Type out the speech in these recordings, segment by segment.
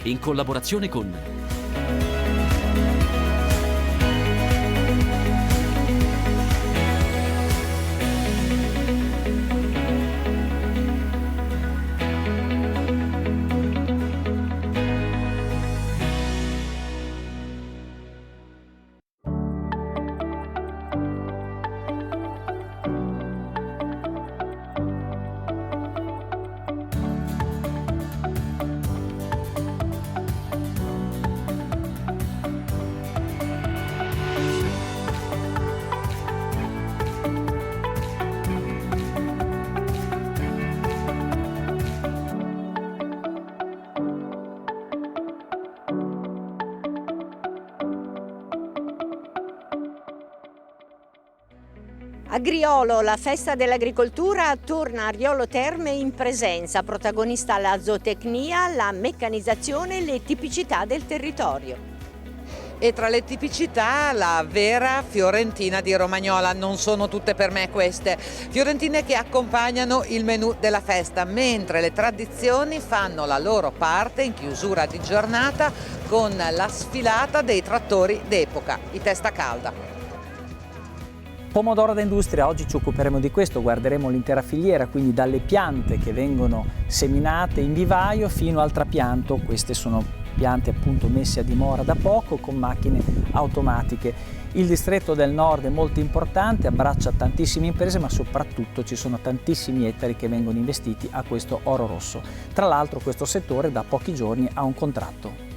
in collaborazione con Agriolo, la festa dell'agricoltura, torna a Riolo Terme in presenza, protagonista la zootecnia, la meccanizzazione e le tipicità del territorio. E tra le tipicità la vera fiorentina di Romagnola, non sono tutte per me queste, fiorentine che accompagnano il menù della festa, mentre le tradizioni fanno la loro parte in chiusura di giornata con la sfilata dei trattori d'epoca, i testa calda. Pomodoro da industria, oggi ci occuperemo di questo, guarderemo l'intera filiera, quindi dalle piante che vengono seminate in vivaio fino al trapianto. Queste sono piante appunto messe a dimora da poco con macchine automatiche. Il distretto del nord è molto importante, abbraccia tantissime imprese, ma soprattutto ci sono tantissimi ettari che vengono investiti a questo oro rosso. Tra l'altro questo settore da pochi giorni ha un contratto.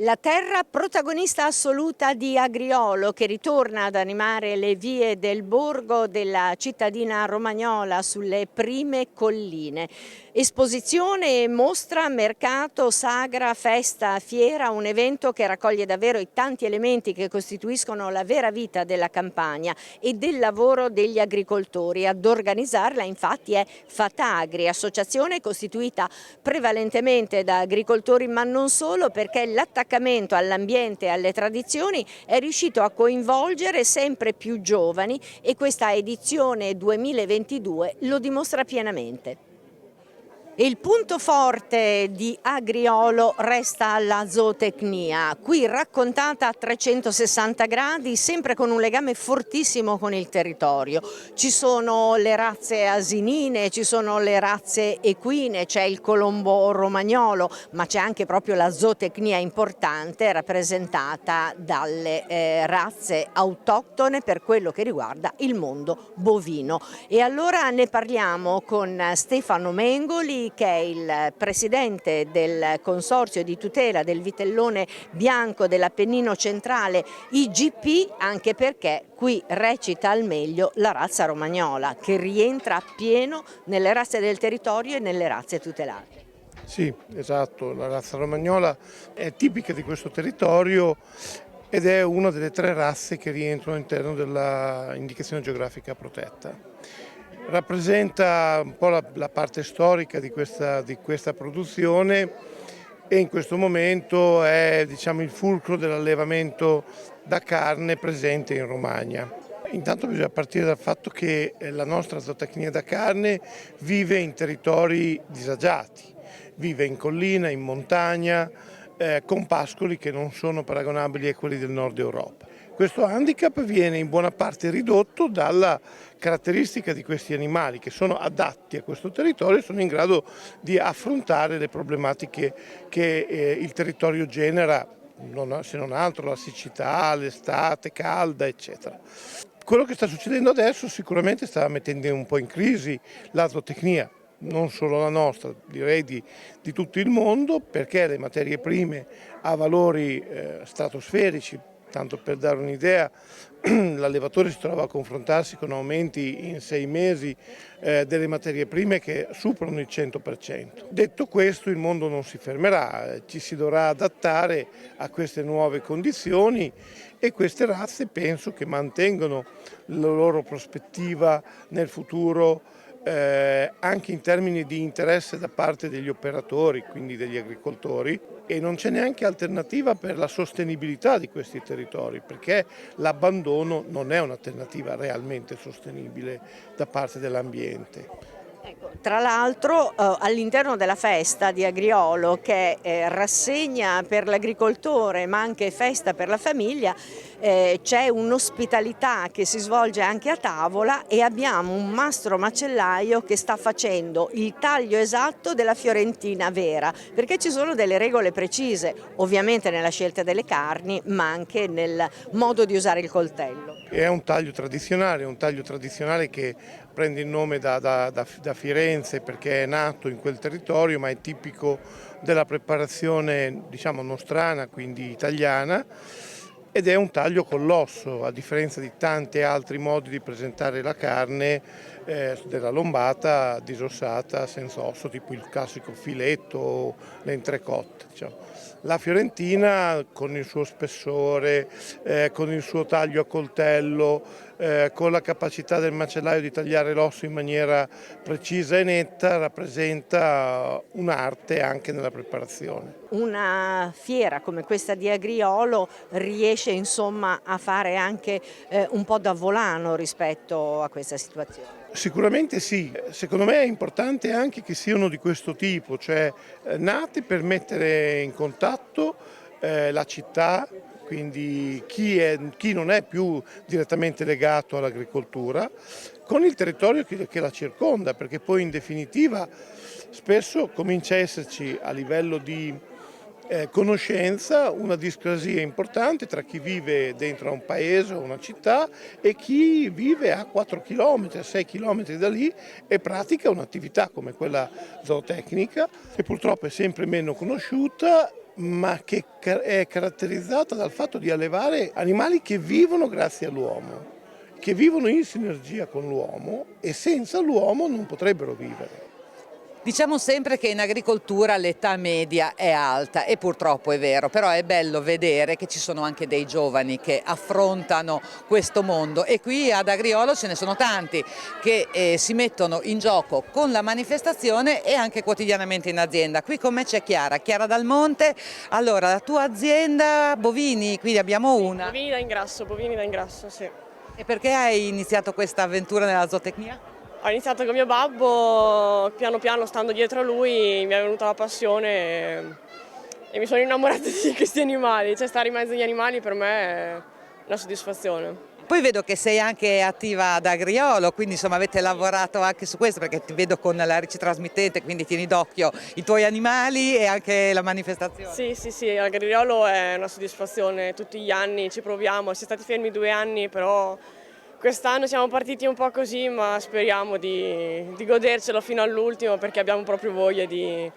La terra protagonista assoluta di Agriolo, che ritorna ad animare le vie del borgo della cittadina romagnola sulle prime colline. Esposizione, mostra, mercato, sagra, festa, fiera, un evento che raccoglie davvero i tanti elementi che costituiscono la vera vita della campagna e del lavoro degli agricoltori. Ad organizzarla infatti è Fatagri, associazione costituita prevalentemente da agricoltori, ma non solo, perché l'attaccamento all'ambiente e alle tradizioni è riuscito a coinvolgere sempre più giovani e questa edizione 2022 lo dimostra pienamente. Il punto forte di Agriolo resta la zootecnia, qui raccontata a 360 gradi, sempre con un legame fortissimo con il territorio. Ci sono le razze asinine, ci sono le razze equine, c'è il colombo romagnolo, ma c'è anche proprio la zootecnia importante rappresentata dalle razze autoctone per quello che riguarda il mondo bovino. E allora ne parliamo con Stefano Mengoli, che è il presidente del Consorzio di tutela del vitellone bianco dell'Appennino centrale IGP, anche perché qui recita al meglio la razza romagnola, che rientra appieno nelle razze del territorio e nelle razze tutelate. Sì, esatto, la razza romagnola è tipica di questo territorio ed è una delle 3 razze che rientrano all'interno della indicazione geografica protetta. Rappresenta un po' la parte storica di questa produzione e in questo momento è, diciamo, il fulcro dell'allevamento da carne presente in Romagna. Intanto bisogna partire dal fatto che la nostra zootecnia da carne vive in territori disagiati, vive in collina, in montagna, con pascoli che non sono paragonabili a quelli del nord Europa. Questo handicap viene in buona parte ridotto dalla caratteristica di questi animali che sono adatti a questo territorio e sono in grado di affrontare le problematiche che il territorio genera, se non altro la siccità, l'estate calda, eccetera. Quello che sta succedendo adesso sicuramente sta mettendo un po' in crisi la zootecnia, non solo la nostra, direi di tutto il mondo, perché le materie prime a valori stratosferici. Tanto per dare un'idea, l'allevatore si trova a confrontarsi con aumenti in 6 mesi delle materie prime che superano il 100%. Detto questo, il mondo non si fermerà, ci si dovrà adattare a queste nuove condizioni e queste razze penso che mantengono la loro prospettiva nel futuro anche in termini di interesse da parte degli operatori, quindi degli agricoltori, e non c'è neanche alternativa per la sostenibilità di questi territori, perché l'abbandono non è un'alternativa realmente sostenibile da parte dell'ambiente. Ecco, tra l'altro all'interno della festa di Agriolo, che è rassegna per l'agricoltore ma anche festa per la famiglia, c'è un'ospitalità che si svolge anche a tavola e abbiamo un mastro macellaio che sta facendo il taglio esatto della fiorentina vera, perché ci sono delle regole precise, ovviamente nella scelta delle carni ma anche nel modo di usare il coltello. È un taglio tradizionale che prende il nome da Firenze perché è nato in quel territorio, ma è tipico della preparazione, diciamo, nostrana, quindi italiana, ed è un taglio con l'osso, a differenza di tanti altri modi di presentare la carne della lombata disossata senza osso, tipo il classico filetto o l'entrecôte, diciamo. La fiorentina con il suo spessore, con il suo taglio a coltello, con la capacità del macellaio di tagliare l'osso in maniera precisa e netta, rappresenta un'arte anche nella preparazione. Una fiera come questa di Agriolo riesce insomma a fare anche un po' da volano rispetto a questa situazione. Sicuramente sì, secondo me è importante anche che siano di questo tipo, cioè nate per mettere in contatto la città, quindi chi non è più direttamente legato all'agricoltura, con il territorio che la circonda, perché poi in definitiva spesso comincia a esserci a livello di conoscenza una discrasia importante tra chi vive dentro a un paese o una città e chi vive a 4 km, a 6 km da lì e pratica un'attività come quella zootecnica, che purtroppo è sempre meno conosciuta, ma che è caratterizzata dal fatto di allevare animali che vivono grazie all'uomo, che vivono in sinergia con l'uomo e senza l'uomo non potrebbero vivere. Diciamo sempre che in agricoltura l'età media è alta e purtroppo è vero, però è bello vedere che ci sono anche dei giovani che affrontano questo mondo e qui ad Agriolo ce ne sono tanti che si mettono in gioco con la manifestazione e anche quotidianamente in azienda. Qui con me c'è Chiara Dal Monte. Allora, la tua azienda bovini, qui abbiamo una. Bovini da ingrasso, sì. E perché hai iniziato questa avventura nella zootecnia? Ho iniziato con mio babbo, piano piano stando dietro a lui mi è venuta la passione e mi sono innamorata di questi animali, cioè stare in mezzo agli animali per me è una soddisfazione. Poi vedo che sei anche attiva ad Agriolo, quindi insomma avete lavorato anche su questo perché ti vedo con la ricetrasmittente, quindi tieni d'occhio i tuoi animali e anche la manifestazione. Sì, Agriolo è una soddisfazione, tutti gli anni ci proviamo, siamo stati fermi 2 anni però quest'anno siamo partiti un po' così, ma speriamo di godercelo fino all'ultimo perché abbiamo proprio voglia di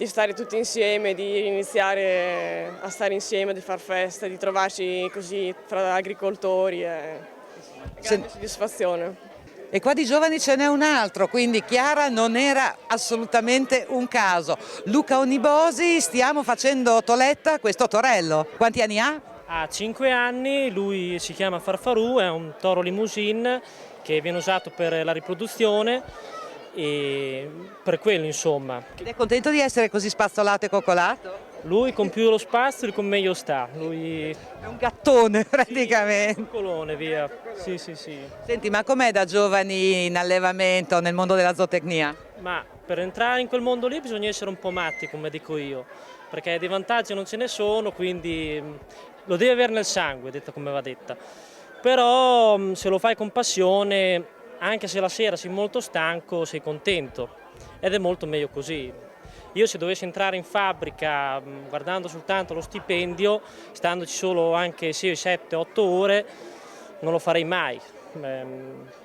stare tutti insieme, di iniziare a stare insieme, di far festa, di trovarci così tra agricoltori. È grande soddisfazione. E qua di giovani ce n'è un altro, quindi Chiara non era assolutamente un caso. Luca Onibosi, stiamo facendo Toletta, questo torello. Quanti anni ha? Ha 5 anni, lui si chiama Farfarù, è un toro limousine che viene usato per la riproduzione e per quello insomma. Ed è contento di essere così spazzolato e coccolato? Lui con più lo spazio, con meglio sta. Lui è un gattone praticamente. Un colone, via. Sì. Senti, ma com'è da giovani in allevamento nel mondo della zootecnia? Ma per entrare in quel mondo lì bisogna essere un po' matti, come dico io, perché dei vantaggi non ce ne sono, quindi lo devi avere nel sangue, detta come va detta. Però se lo fai con passione, anche se la sera sei molto stanco, sei contento ed è molto meglio così. Io se dovessi entrare in fabbrica guardando soltanto lo stipendio, standoci solo anche 6, 7, 8 ore, non lo farei mai.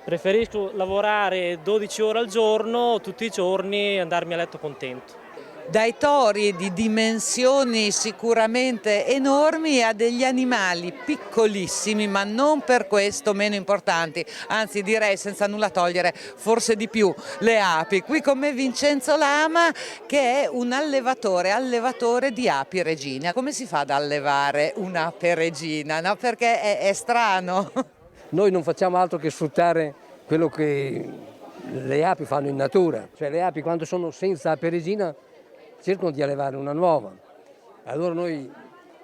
Preferisco lavorare 12 ore al giorno, tutti i giorni, e andarmi a letto contento. Dai tori di dimensioni sicuramente enormi a degli animali piccolissimi, ma non per questo meno importanti, anzi direi senza nulla togliere forse di più, le api. Qui con me Vincenzo Lama che è un allevatore di api regina. Come si fa ad allevare un'ape regina? No? Perché è strano. Noi non facciamo altro che sfruttare quello che le api fanno in natura, cioè le api quando sono senza ape regina cercano di allevare una nuova. Allora noi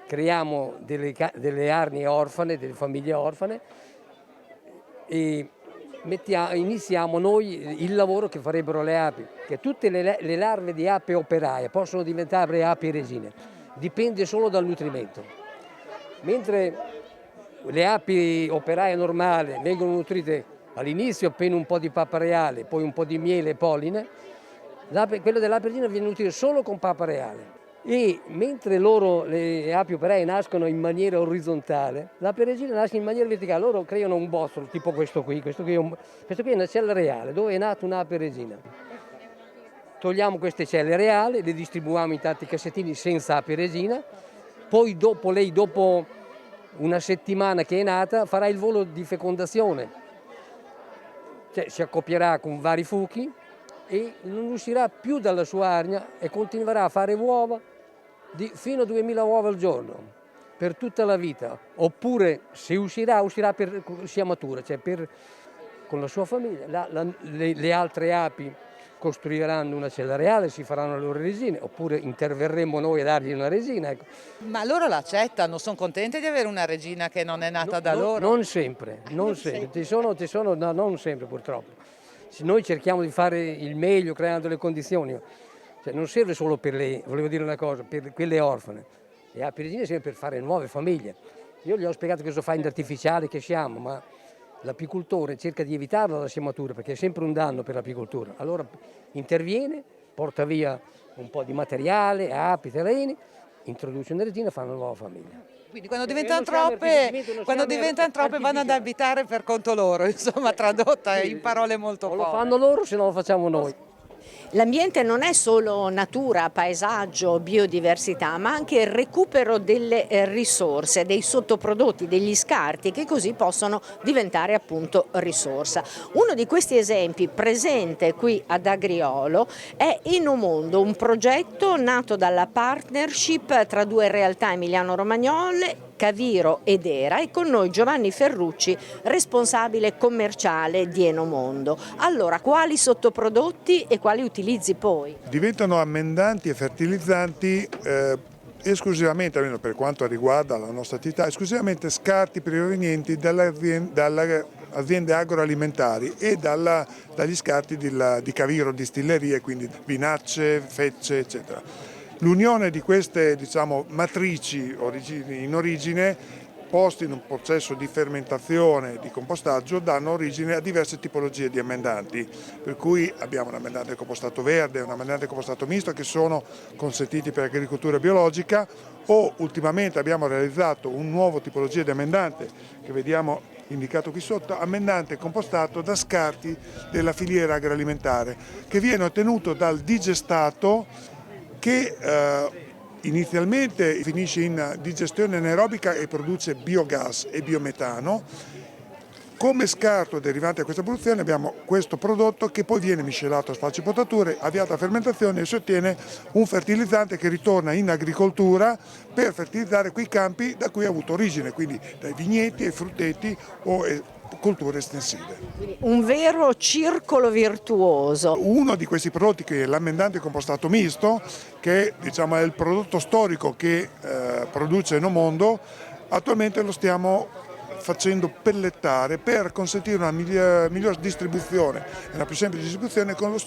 creiamo delle arnie orfane, delle famiglie orfane e iniziamo noi il lavoro che farebbero le api, che tutte le larve di api operaie possono diventare api regine, dipende solo dal nutrimento. Mentre le api operaie normali vengono nutrite all'inizio appena un po' di pappa reale, poi un po' di miele e polline, quella dell'ape regina viene nutrita solo con pappa reale. E mentre le api operaie nascono in maniera orizzontale, l'ape regina nasce in maniera verticale. Loro creano un bossolo tipo questo qui è una cella reale dove è nata un'ape regina. Togliamo queste celle reali, le distribuiamo in tanti cassettini senza ape regina, poi dopo una settimana che è nata farà il volo di fecondazione, cioè si accoppierà con vari fuchi e non uscirà più dalla sua arnia e continuerà a fare uova fino a 2000 uova al giorno, per tutta la vita. Oppure se uscirà per sciamatura, cioè con la sua famiglia. Le altre api costruiranno una cella reale, si faranno le loro resine, oppure interverremo noi a dargli una resina. Ecco. Ma loro l'accettano, sono contenti di avere una regina che non è nata da loro? Non sempre, non sempre. Non sempre purtroppo. Noi cerchiamo di fare il meglio creando le condizioni, cioè, non serve solo volevo dire una cosa, per quelle orfane, le api regine serve per fare nuove famiglie. Io gli ho spiegato che sono fagni artificiali che siamo, ma l'apicoltore cerca di evitarla la sciamatura perché è sempre un danno per l'apicoltura. Allora interviene, porta via un po' di materiale, api, terreni, introduce una regina e fa una nuova famiglia. Quindi quando diventano troppe vanno ad abitare per conto loro, insomma, tradotta in parole molto O povere. lo fanno loro se non lo facciamo noi. L'ambiente non è solo natura, paesaggio, biodiversità, ma anche il recupero delle risorse, dei sottoprodotti, degli scarti che così possono diventare appunto risorsa. Uno di questi esempi presente qui ad Agriolo è Enomondo, un progetto nato dalla partnership tra due realtà emiliano-romagnole, Caviro ed Era, e con noi Giovanni Ferrucci, responsabile commerciale di Enomondo. Allora, quali sottoprodotti e quali utilizzi poi? Diventano ammendanti e fertilizzanti esclusivamente, almeno per quanto riguarda la nostra attività, esclusivamente scarti provenienti dalle aziende agroalimentari e dagli scarti di Caviro distillerie, quindi vinacce, fecce, eccetera. L'unione di queste matrici in origine, poste in un processo di fermentazione, di compostaggio, danno origine a diverse tipologie di ammendanti, per cui abbiamo un ammendante compostato verde e un ammendante compostato misto che sono consentiti per l'agricoltura biologica, o ultimamente abbiamo realizzato un nuovo tipologia di ammendante che vediamo indicato qui sotto, ammendante compostato da scarti della filiera agroalimentare, che viene ottenuto dal digestato che inizialmente finisce in digestione anaerobica e produce biogas e biometano. Come scarto derivante da questa produzione abbiamo questo prodotto che poi viene miscelato a sfalcipotature, avviato a fermentazione e si ottiene un fertilizzante che ritorna in agricoltura per fertilizzare quei campi da cui ha avuto origine, quindi dai vigneti ai frutteti o colture estensive. Un vero circolo virtuoso. Uno di questi prodotti, che è l'ammendante compostato misto, che è il prodotto storico che produce Enomondo, attualmente lo stiamo facendo pellettare per consentire una miglior distribuzione e una più semplice distribuzione con lo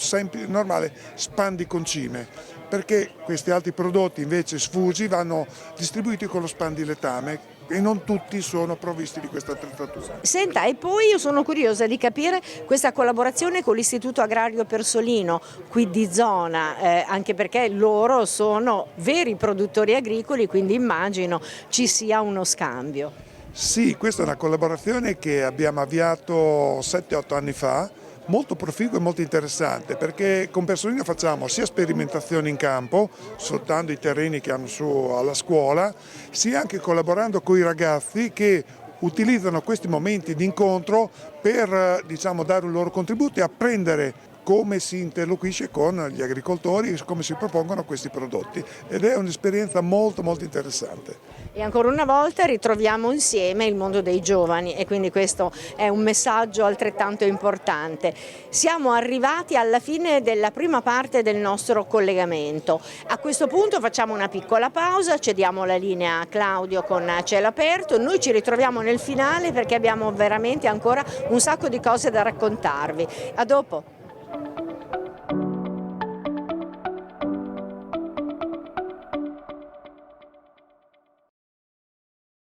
normale span di concime, perché questi altri prodotti invece sfusi vanno distribuiti con lo span di letame e non tutti sono provvisti di questa attrezzatura. Senta, e poi io sono curiosa di capire questa collaborazione con l'Istituto Agrario Persolino qui di zona, anche perché loro sono veri produttori agricoli, quindi immagino ci sia uno scambio. Sì, questa è una collaborazione che abbiamo avviato 7-8 anni fa, molto proficua e molto interessante, perché con Persolino facciamo sia sperimentazioni in campo, sfruttando i terreni che hanno su alla scuola, sia anche collaborando con i ragazzi che utilizzano questi momenti di incontro per dare un loro contributo e apprendere come si interloquisce con gli agricoltori, come si propongono questi prodotti, ed è un'esperienza molto interessante. E ancora una volta ritroviamo insieme il mondo dei giovani e quindi questo è un messaggio altrettanto importante. Siamo arrivati alla fine della prima parte del nostro collegamento. A questo punto facciamo una piccola pausa, cediamo la linea a Claudio con Cielo Aperto. Noi ci ritroviamo nel finale perché abbiamo veramente ancora un sacco di cose da raccontarvi. A dopo.